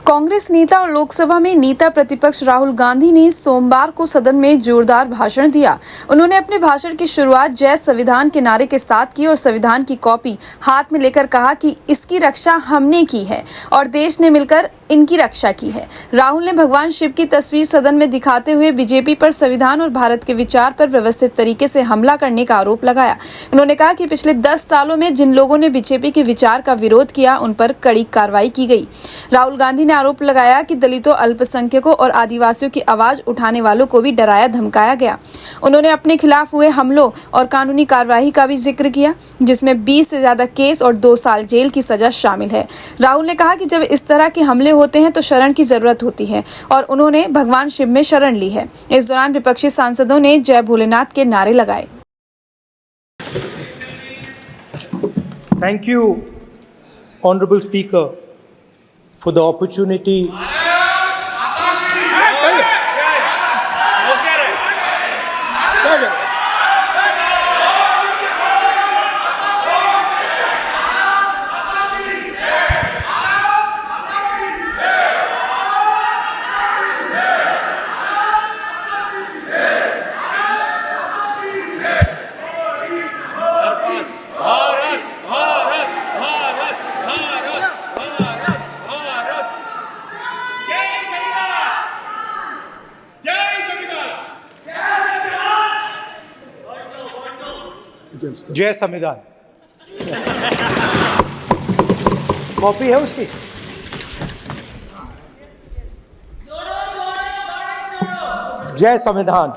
कांग्रेस नेता और लोकसभा में नेता प्रतिपक्ष राहुल गांधी ने सोमवार को सदन में जोरदार भाषण दिया। उन्होंने अपने भाषण की शुरुआत जय संविधान के नारे के साथ की और संविधान की कॉपी हाथ में लेकर कहा कि इसकी रक्षा हमने की है और देश ने मिलकर इनकी रक्षा की है। राहुल ने भगवान शिव की तस्वीर सदन में दिखाते हुए बीजेपी पर संविधान और भारत के विचार पर व्यवस्थित तरीके से हमला करने का आरोप लगाया। उन्होंने कहा कि पिछले 10 सालों में जिन लोगों ने बीजेपी के विचार का विरोध किया उन पर कड़ी कार्रवाई की गई। राहुल गांधी ने आरोप लगाया कि दलितों, अल्पसंख्यकों और आदिवासियों की आवाज उठाने वालों को भी डराया धमकाया गया। उन्होंने अपने खिलाफ हुए हमलों और कानूनी कार्रवाई का भी जिक्र किया, जिसमें 20 से ज्यादा केस और 2 साल जेल की सजा शामिल है। राहुल ने कहा कि जब इस तरह के हमले होते हैं तो शरण की जरूरत होती है और उन्होंने भगवान शिव में शरण ली है। इस दौरान विपक्षी सांसदों ने जय भोलेनाथ के नारे लगाए। Thank you, Honorable Speaker, for the opportunity. जय संविधान। कॉपी है उसकी? जय संविधान।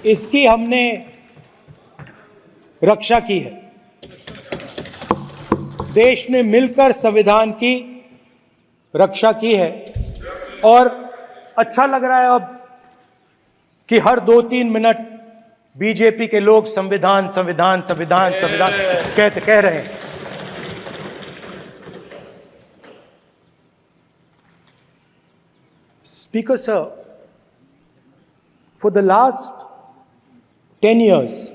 इसकी हमने रक्षा की है। देश ने मिलकर संविधान की रक्षा की है और अच्छा लग रहा है अब कि हर 2-3 मिनट बीजेपी के लोग संविधान संविधान संविधान संविधान कह रहे हैं। Speaker sir, for the last 10 years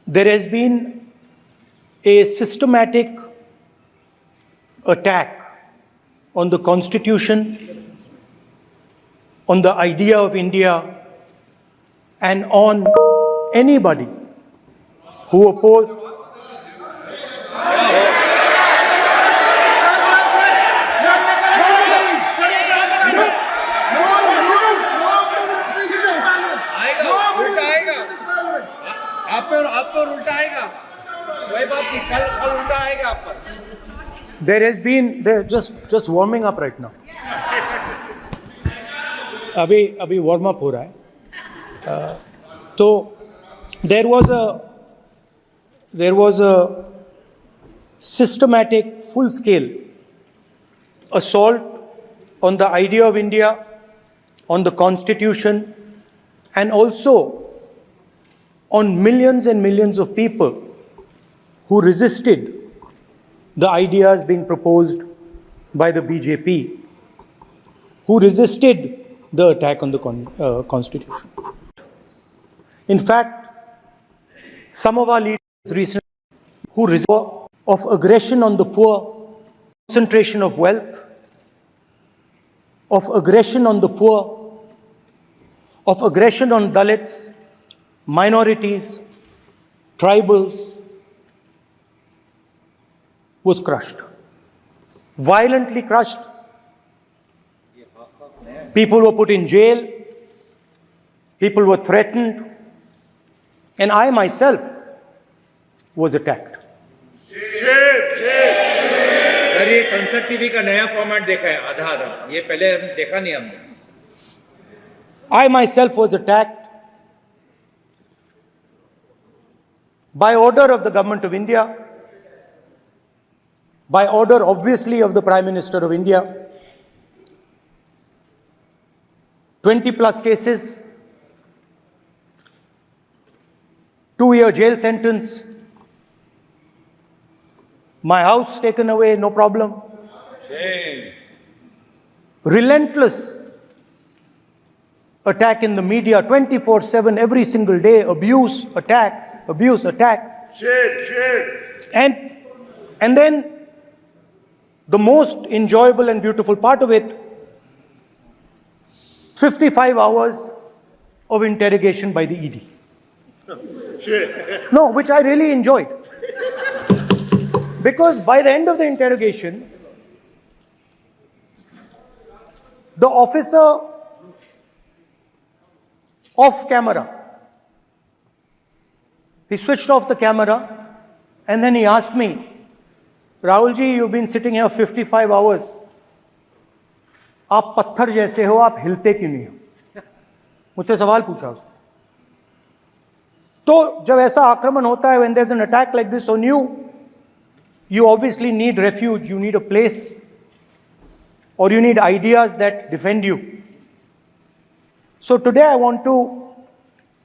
there has been a systematic attack on the Constitution, on the idea of India, and on anybody who opposed आप पर उल्टा आएगा, कोई बात नहीं, कल उल्टा आएगा आप पर। There has been just warming up right now. अभी वार्म अप हो रहा है। तो there was a systematic, full-scale assault on the idea of India, on the Constitution, and also on millions and millions of people who resisted the ideas being proposed by the BJP, who resisted the attack on the Constitution. In fact, some of our leaders recently who resort of aggression on the poor, concentration of wealth, of aggression on the poor, of aggression on Dalits, minorities, tribals, was crushed, violently crushed. People were put in jail, people were threatened, and I myself was attacked. Sir, ये संसद TV का नया format देखा है, आधा ये पहले देखा नहीं हमने। I myself was attacked by order of the government of India, by order obviously of the Prime Minister of India. 20 plus cases, 2-year jail sentence, my house taken away, no problem. Shame. Relentless attack in the media 24/7, every single day, abuse, attack, abuse, attack. Shit. And And then the most enjoyable and beautiful part of it, 55 hours of interrogation by the ED. No, which I really enjoyed. Because by the end of the interrogation, the officer off camera, he switched off the camera and then he asked me, Rahul ji, you've been sitting here 55 hours. आप पत्थर जैसे हो, आप हिलते क्यों नहीं हो? मुझसे सवाल पूछा उसने. तो जब ऐसा आक्रमण होता है, when there's an attack like this on you, you obviously need refuge, you need a place, or you need ideas that defend you. So today I want to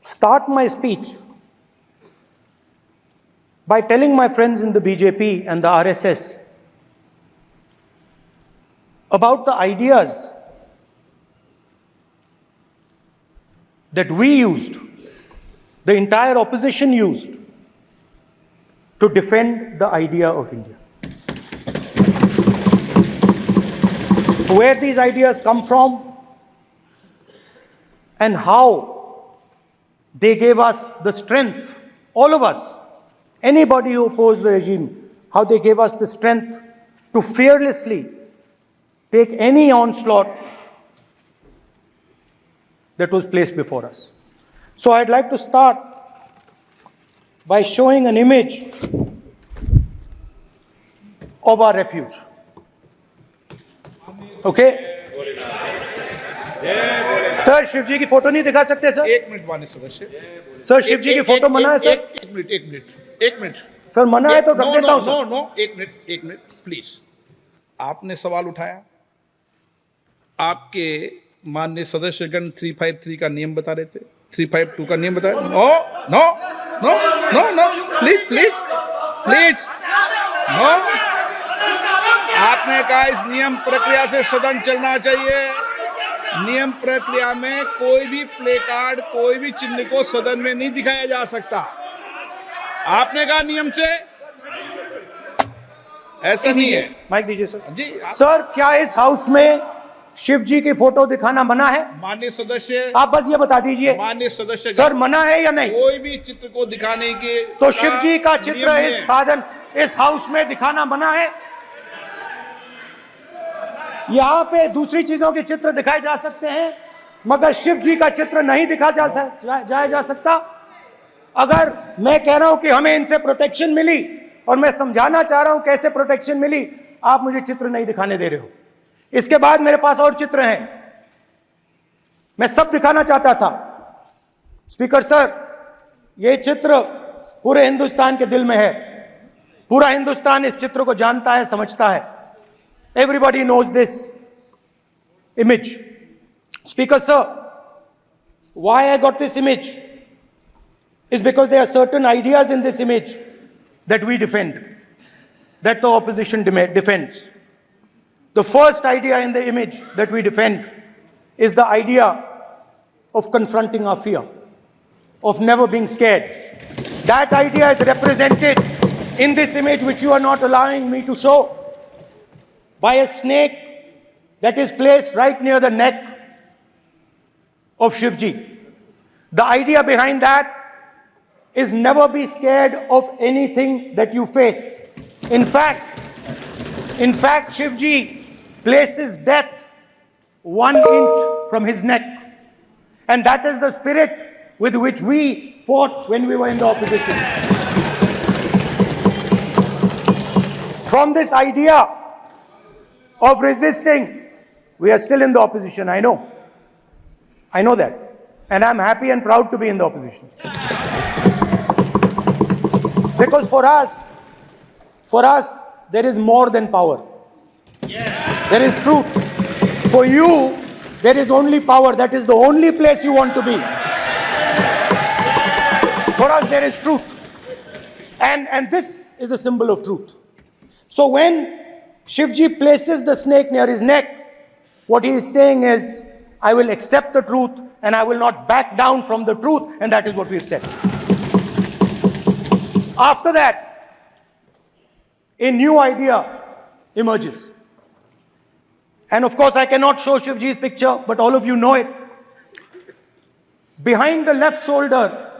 start my speech by telling my friends in the BJP and the RSS about the ideas that we used, the entire opposition used, to defend the idea of India. Where these ideas come from and how they gave us the strength, all of us, anybody who opposed the regime, how they gave us the strength to fearlessly take any onslaught that was placed before us. So I'd like to start by showing an image of our refuge. Okay? Sir Shiv ji की photo नहीं दिखा सकते sir? एक minute माननीय सदस्य. Sir Shiv ji की photo मना है सर? एक मिनट सर मना है तो रख देता हूं सर. नो एक मिनट प्लीज. आपने सवाल उठाया, आपके माननीय सदस्यगण 353 का नियम बता रहे थे, 352 का नियम बताया. No please no. आपने कहा इस नियम प्रक्रिया से सदन चलना चाहिए. नियम प्रक्रिया में कोई भी प्ले कार्ड, कोई भी चिन्ह को सदन में नहीं दिखाया जा सकता. आपने कहा नियम से, ऐसा नहीं है. माइक दीजिए सर. जी सर क्या इस हाउस में शिव जी की फोटो दिखाना मना है? माननीय सदस्य, आप बस ये बता दीजिए. माननीय सदस्य सर मना है या नहीं? कोई भी चित्र को दिखाने के तो शिव जी का चित्र नियम इस है. साधन इस हाउस में दिखाना मना है? यहाँ पे दूसरी चीजों के चित्र दिखाए जा सकते हैं, मगर शिव जी का चित्र नहीं दिखा जा सकता. अगर मैं कह रहा हूं कि हमें इनसे प्रोटेक्शन मिली और मैं समझाना चाह रहा हूं कैसे प्रोटेक्शन मिली, आप मुझे चित्र नहीं दिखाने दे रहे हो. इसके बाद मेरे पास और चित्र हैं, मैं सब दिखाना चाहता था. स्पीकर सर, ये चित्र पूरे हिंदुस्तान के दिल में है. पूरा हिंदुस्तान इस चित्र को जानता है, समझता है. Everybody knows this image. Speaker sir, why I got this image is because there are certain ideas in this image that we defend, that the opposition defends. The first idea in the image that we defend is the idea of confronting our fear, of never being scared. That idea is represented in this image, which you are not allowing me to show, by a snake that is placed right near the neck of Shivji. The idea behind that is never be scared of anything that you face. In fact, Shivji places death 1 inch from his neck. And that is the spirit with which we fought when we were in the opposition. From this idea of resisting, we are still in the opposition, I know. I know that. And I'm happy and proud to be in the opposition. Because for us, there is more than power. There is truth. For you, there is only power. That is the only place you want to be. For us, there is truth. And this is a symbol of truth. So when Shivji places the snake near his neck, what he is saying is, I will accept the truth and I will not back down from the truth, and that is what we've said. After that, a new idea emerges. And of course, I cannot show Shivji's picture, but all of you know it. Behind the left shoulder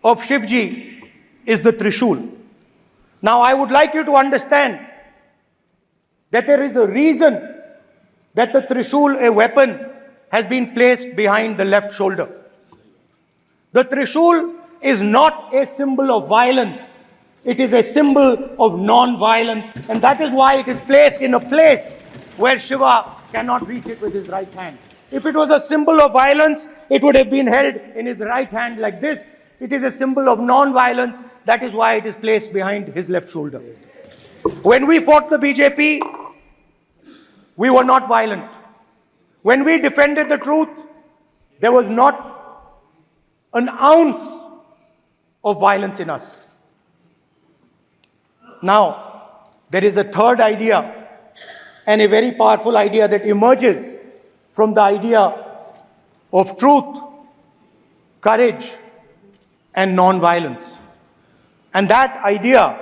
of Shivji is the Trishul. Now, I would like you to understand that there is a reason that the Trishul, a weapon, has been placed behind the left shoulder. The Trishul is not a symbol of violence. It is a symbol of non-violence, and that is why it is placed in a place where Shiva cannot reach it with his right hand. If it was a symbol of violence, it would have been held in his right hand like this. It is a symbol of non-violence. That is why it is placed behind his left shoulder. When we fought the BJP, we were not violent. When we defended the truth, there was not an ounce of violence in us. Now, there is a third idea, and a very powerful idea that emerges from the idea of truth, courage, and non-violence. And that idea,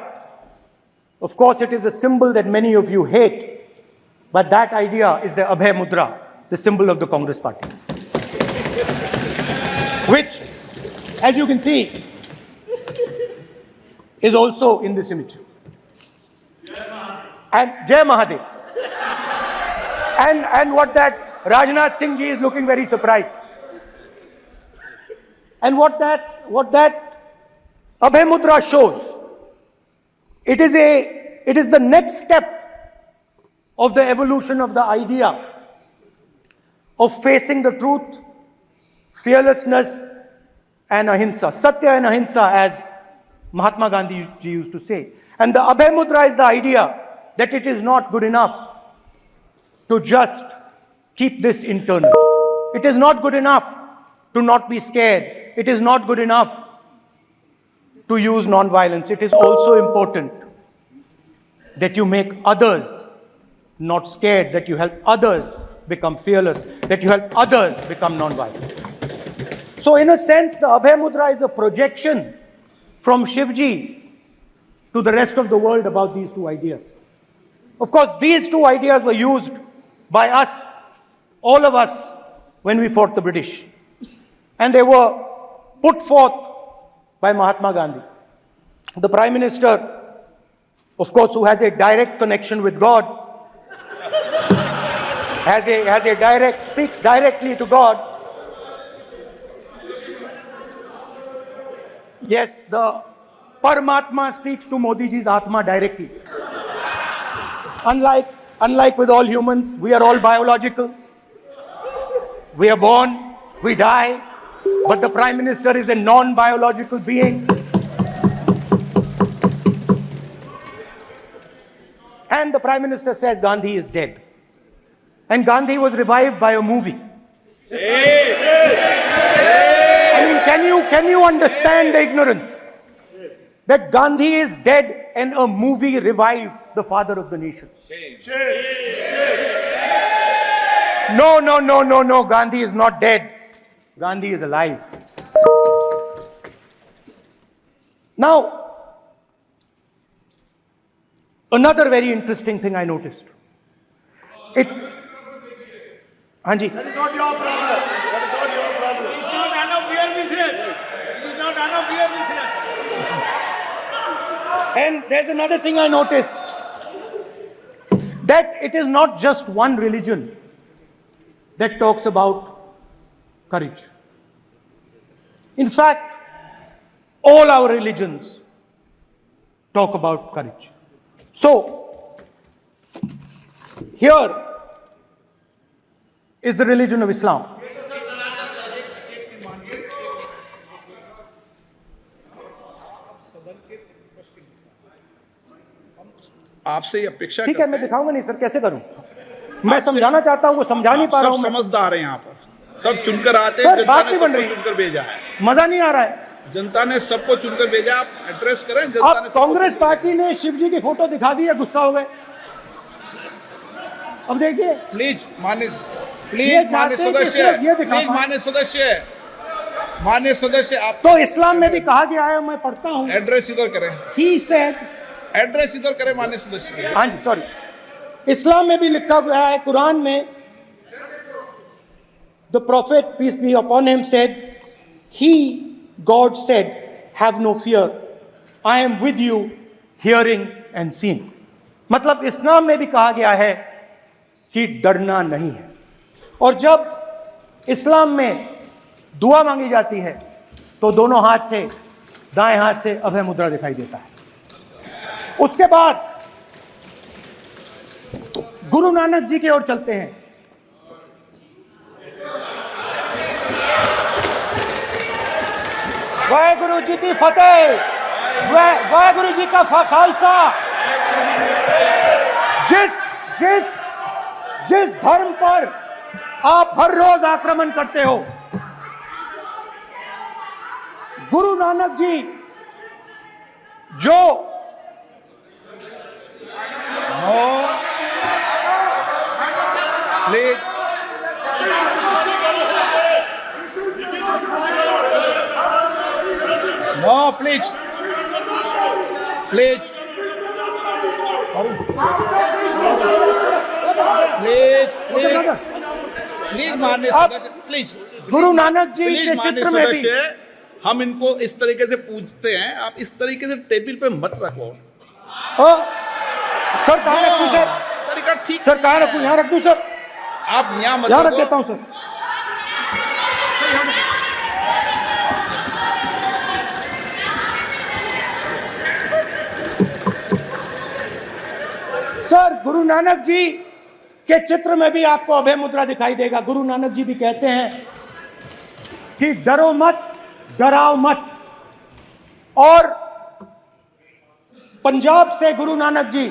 of course, it is a symbol that many of you hate, but that idea is the Abhay Mudra, the symbol of the Congress Party, which, as you can see, is also in this image. And Jai Mahadev. And what that Rajnath Singh ji is looking very surprised. And what that Abhay Mudra shows, it is the next step of the evolution of the idea of facing the truth, fearlessness, and ahimsa. Satya and ahimsa, as Mahatma Gandhi ji used to say. And the Abhay Mudra is the idea that it is not good enough to just keep this internal. It is not good enough to not be scared. It is not good enough to use non-violence. It is also important that you make others not scared, that you help others become fearless, that you help others become non-violent. So in a sense, the Abhay Mudra is a projection from Shivji to the rest of the world about these two ideas. Of course, these two ideas were used by us, all of us, when we fought the British. And they were put forth by Mahatma Gandhi. The Prime Minister, of course, who has a direct connection with God, speaks directly to God. Yes, the Paramatma speaks to Modi ji's Atma directly. Unlike with all humans, we are all biological. We are born, we die, but the Prime Minister is a non-biological being. And the Prime Minister says Gandhi is dead. And Gandhi was revived by a movie. I mean, can you understand the ignorance? That Gandhi is dead and a movie revived the father of the nation. No, Gandhi is not dead. Gandhi is alive. Now, another very interesting thing I noticed. Hanji. That is not your problem. That is not your problem. It is not none of your business. It is not none of your business. And there's another thing I noticed. That it is not just one religion that talks about courage. In fact, all our religions talk about courage. So, here is the religion of Islam. आपसे ये अपेक्षा ठीक है, मैं दिखाऊंगा नहीं sir, कैसे करूं? मैं समझाना चाहता हूं, वो समझा नहीं पा रहा हूं। समझदार है यहाँ पर, सब चुनकर आते हैं। सर, बात नहीं बन रही, चुनकर भेजा है, मजा नहीं आ रहा है। जनता ने सबको चुनकर भेजा, आप एड्रेस करें। अब कांग्रेस पार्टी ने शिवजी की फोटो दिखा दी है, गुस्सा हो गए। अब देखिए, प्लीज मान्य सदस्य, आप तो इस्लाम में भी कहा गया है, मैं पढ़ता हूं। एड्रेस इधर करें। He said, एड्रेस इधर करें माननीय सदस्य। हाँ जी, सॉरी। इस्लाम में भी लिखा गया है, कुरान में, the prophet peace be upon him said, he God said, have no fear, I am with you hearing and seeing. मतलब इस्लाम में भी कहा गया है कि डरना नहीं है। और जब इस्लाम में दुआ मांगी जाती है तो दोनों हाथ से, दाएं हाथ से अभय मुद्रा दिखाई देता है। उसके बाद गुरु नानक जी की ओर चलते हैं। वाहेगुरु जी की फतेह, वाहेगुरु जी का खालसा। जिस धर्म पर आप हर रोज आक्रमण करते हो, गुरु नानक जी जो please no, please please please please please माननीय सदस्य, please. Guru Nanak ji please के माननीय चित्र में भी, सदस्य, हम इनको इस तरीके से पूछते हैं, आप इस तरीके से टेबल पे मत रखो। सर कहाँ रखूं सर? तरीका ठीक सर कहाँ रखूं? यहाँ रख दूं सर? आप यहाँ मत यहाँ रख रखो। देता हूं सर। सर गुरु नानक जी के चित्र में भी आपको अभय मुद्रा दिखाई देगा। गुरु नानक जी भी कहते हैं कि डरो मत, डराओ मत। और पंजाब से गुरु नानक जी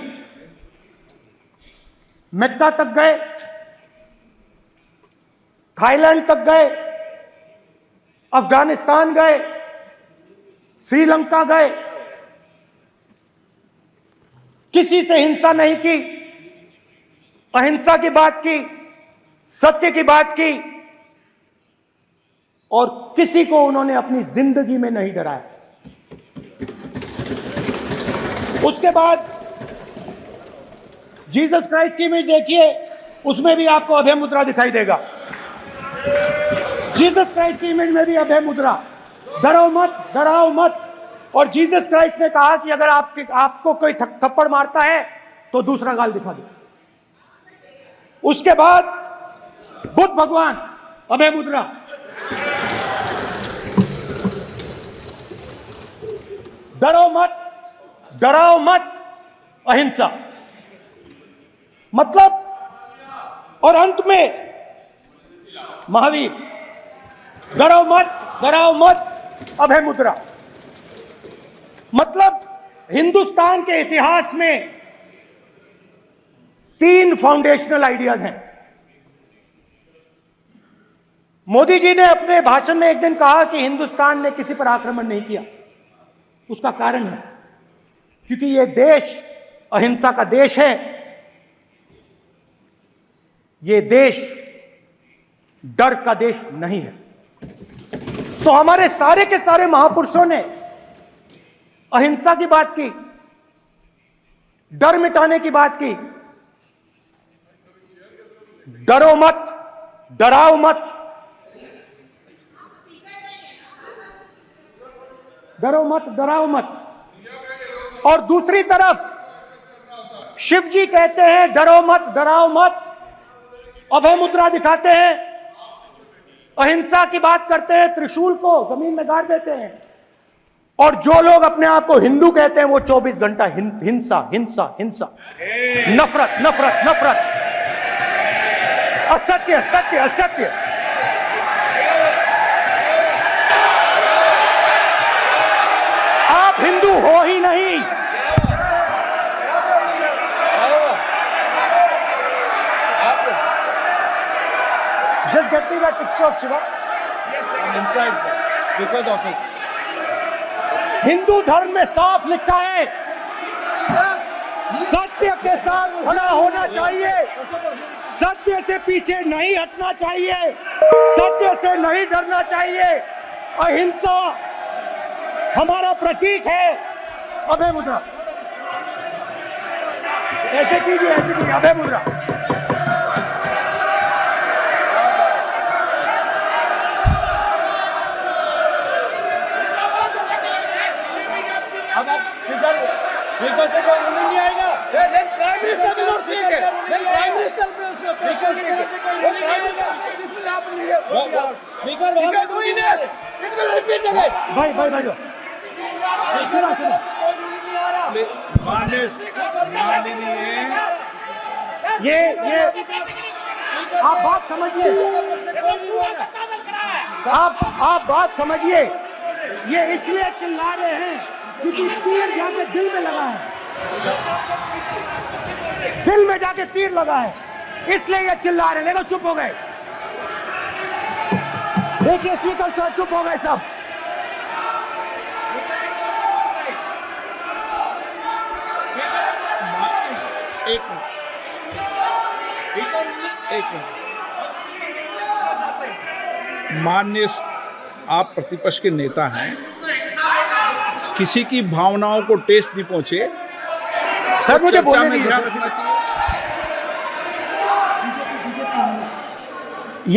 मेक्का तक गए, थाईलैंड तक गए, अफगानिस्तान गए, श्रीलंका गए, किसी से हिंसा नहीं की, अहिंसा की बात की, सत्य की बात की, और किसी को उन्होंने अपनी जिंदगी में नहीं डराया। उसके बाद जीसस क्राइस्ट की इमेज देखिए, उसमें भी आपको अभय मुद्रा दिखाई देगा। जीसस क्राइस्ट की इमेज में भी अभय मुद्रा, डरो मत, डराओ मत। और जीसस क्राइस्ट ने कहा कि अगर आपको कोई थप्पड़ मारता है तो दूसरा गाल दिखा दो। उसके बाद बुद्ध भगवान, अभय मुद्रा। डरो मत, डराओ मत, अहिंसा। मतलब, और अंत में महावीर, डरो मत, डराओ मत, अभय मुद्रा। मतलब हिंदुस्तान के इतिहास में 3 फाउंडेशनल आइडियाज हैं। मोदी जी ने अपने भाषण में एक दिन कहा कि हिंदुस्तान ने किसी पर आक्रमण नहीं किया। उसका कारण है क्योंकि यह देश अहिंसा का देश है। यह देश डर का देश नहीं है। तो हमारे सारे के सारे महापुरुषों ने अहिंसा की बात की, डर मिटाने की बात की। डरो मत, डराओ मत, डरो मत, डराओ मत। और दूसरी तरफ शिव जी कहते हैं डरो मत, डराओ मत, अभय मुद्रा दिखाते हैं, अहिंसा की बात करते हैं, त्रिशूल को जमीन में गाड़ देते हैं। और जो लोग अपने आप को हिंदू कहते हैं वो 24 घंटा हिंसा, हिंसा, हिंसा, नफरत, नफरत, नफरत, असत्य, सत्य, असत्य। आप हिंदू हो ही नहीं। Just get me that picture of Shiva. I'm inside because of his. Hindu धर्म में साफ लिखा है, सत्य के साथ खड़ा होना चाहिए, सत्य से पीछे नहीं हटना चाहिए, सत्य से नहीं डरना चाहिए। अहिंसा हमारा प्रतीक है। अभय मुद्रा। ऐसे कीजिए, अभय मुद्रा। अब आप स्पीकर से कोई रूलिंग नहीं आएगा। Prime minister will not speak. Then prime minister will not speak. Speaker वहां पे doing this. It will repeat again. भाई माननीय ये आप बात समझिए, आप बात समझिए। ये इसलिए चिल्ला रहे हैं क्योंकि तीर जाके दिल में लगा है, दिल में जाके तीर लगा है, इसलिए ये चिल्ला रहे हैं। देखो चुप हो गए, देखिए स्पीकर साहब चुप हो गए सब। एक मिनट माननीय आप प्रतिपक्ष के नेता हैं, किसी की भावनाओं को ठेस नहीं पहुंचे सर, मुझे चर्चा बोलने में दीजिए। ध्यान रखना चाहिए।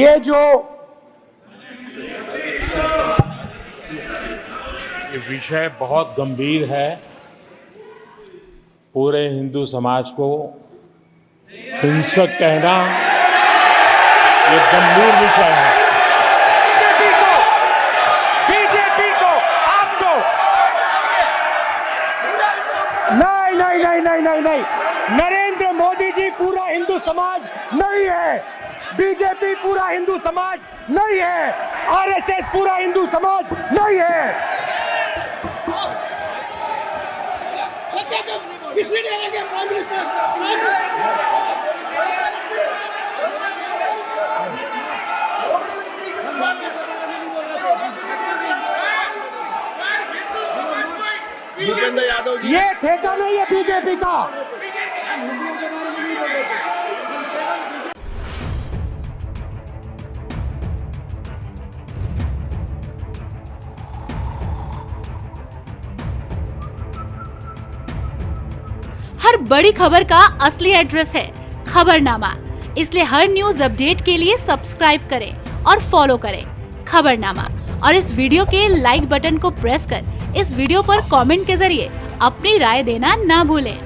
ये जो ये विषय बहुत गंभीर है, पूरे हिंदू समाज को हिंसक कहना ये गंभीर विषय है। बीजेपी को आपको नहीं, नरेंद्र मोदी जी पूरा हिंदू समाज नहीं है, बीजेपी पूरा हिंदू समाज नहीं है, आरएसएस पूरा हिंदू समाज नहीं है। भूपेंद्र यादव जी, ये ठेका नहीं है बीजेपी का। हर बड़ी खबर का असली एड्रेस है खबरनामा, इसलिए हर न्यूज अपडेट के लिए सब्सक्राइब करें और फॉलो करें खबरनामा। और इस वीडियो के लाइक बटन को प्रेस कर इस वीडियो पर कमेंट के जरिए अपनी राय देना ना भूलें।